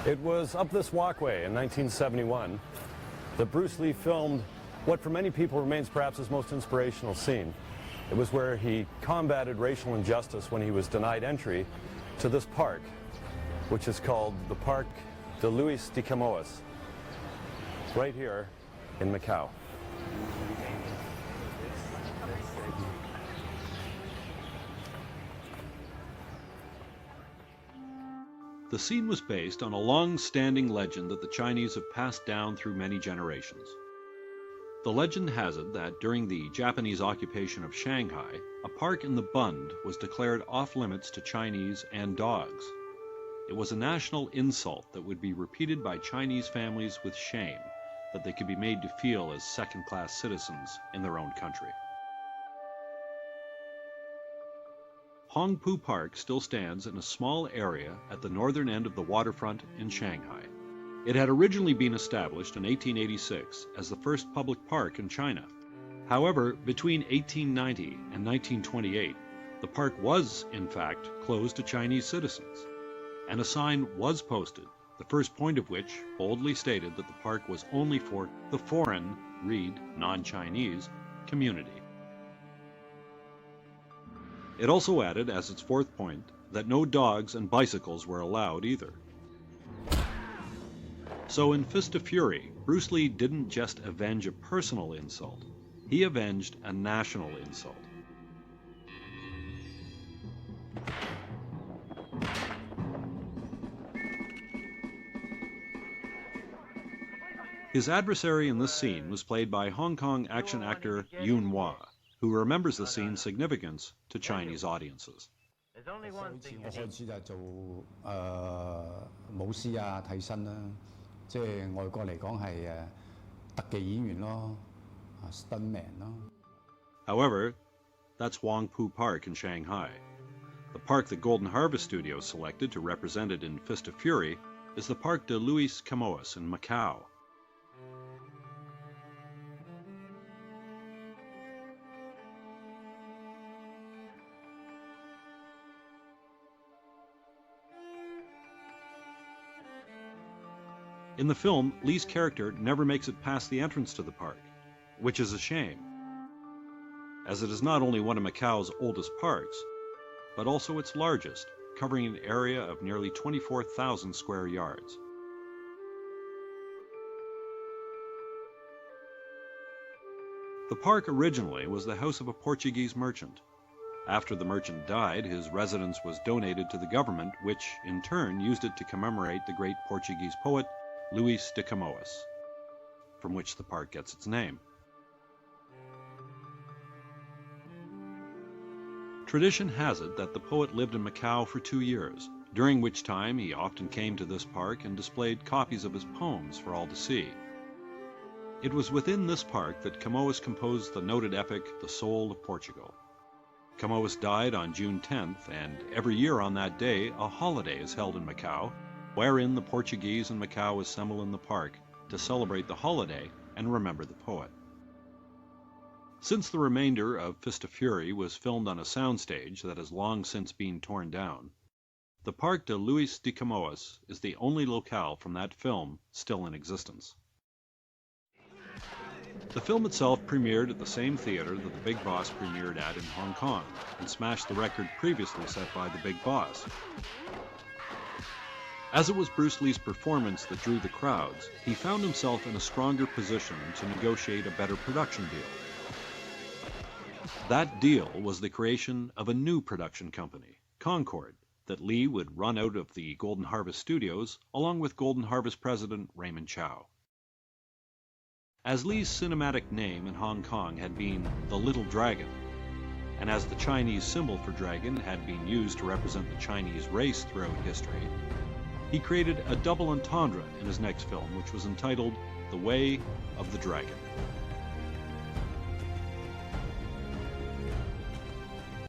It was up this walkway in 1971 that Bruce Lee filmed what for many people remains perhaps his most inspirational scene. It was where he combated racial injustice when he was denied entry to this park, which is called the Parc de Luis de Camões, right here in Macau. The scene was based on a long-standing legend that the Chinese have passed down through many generations. The legend has it that during the Japanese occupation of Shanghai, a park in the Bund was declared off-limits to Chinese and dogs. It was a national insult that would be repeated by Chinese families with shame that they could be made to feel as second-class citizens in their own country. Hong Pu Park still stands in a small area at the northern end of the waterfront in Shanghai. It had originally been established in 1886 as the first public park in China. However, between 1890 and 1928, the park was, in fact, closed to Chinese citizens, and a sign was posted, the first point of which boldly stated that the park was only for the foreign, read non-Chinese, community. It also added, as its fourth point, that no dogs and bicycles were allowed either. So in Fist of Fury, Bruce Lee didn't just avenge a personal insult, he avenged a national insult. His adversary in this scene was played by Hong Kong action actor Yuen Wah, who remembers the scene's significance to Chinese audiences. There's only one thing you need. 開始就係做武師啊、替身啦，即係外國嚟講係特技演員咯，stuntman 咯。However, that's Wong Pu Park in Shanghai. The park that Golden Harvest Studios selected to represent it in Fist of Fury is the Parc de Luis Camões in Macau. In the film, Lee's character never makes it past the entrance to the park, which is a shame, as it is not only one of Macau's oldest parks, but also its largest, covering an area of nearly 24,000 square yards. The park originally was the house of a Portuguese merchant. After the merchant died, his residence was donated to the government, which in turn used it to commemorate the great Portuguese poet Luis de Camões, from which the park gets its name. Tradition has it that the poet lived in Macau for 2 years, during which time he often came to this park and displayed copies of his poems for all to see. It was within this park that Camões composed the noted epic The Soul of Portugal. Camões died on June 10th, and every year on that day a holiday is held in Macau, wherein the Portuguese in Macau assemble in the park to celebrate the holiday and remember the poet. Since the remainder of Fist of Fury was filmed on a soundstage that has long since been torn down, the Parc de Luis de Camões is the only locale from that film still in existence. The film itself premiered at the same theater that the Big Boss premiered at in Hong Kong and smashed the record previously set by the Big Boss. As it was Bruce Lee's performance that drew the crowds, he found himself in a stronger position to negotiate a better production deal. That deal was the creation of a new production company, Concord, that Lee would run out of the Golden Harvest Studios along with Golden Harvest president Raymond Chow. As Lee's cinematic name in Hong Kong had been the Little Dragon, and as the Chinese symbol for dragon had been used to represent the Chinese race throughout history, he created a double entendre in his next film, which was entitled The Way of the Dragon.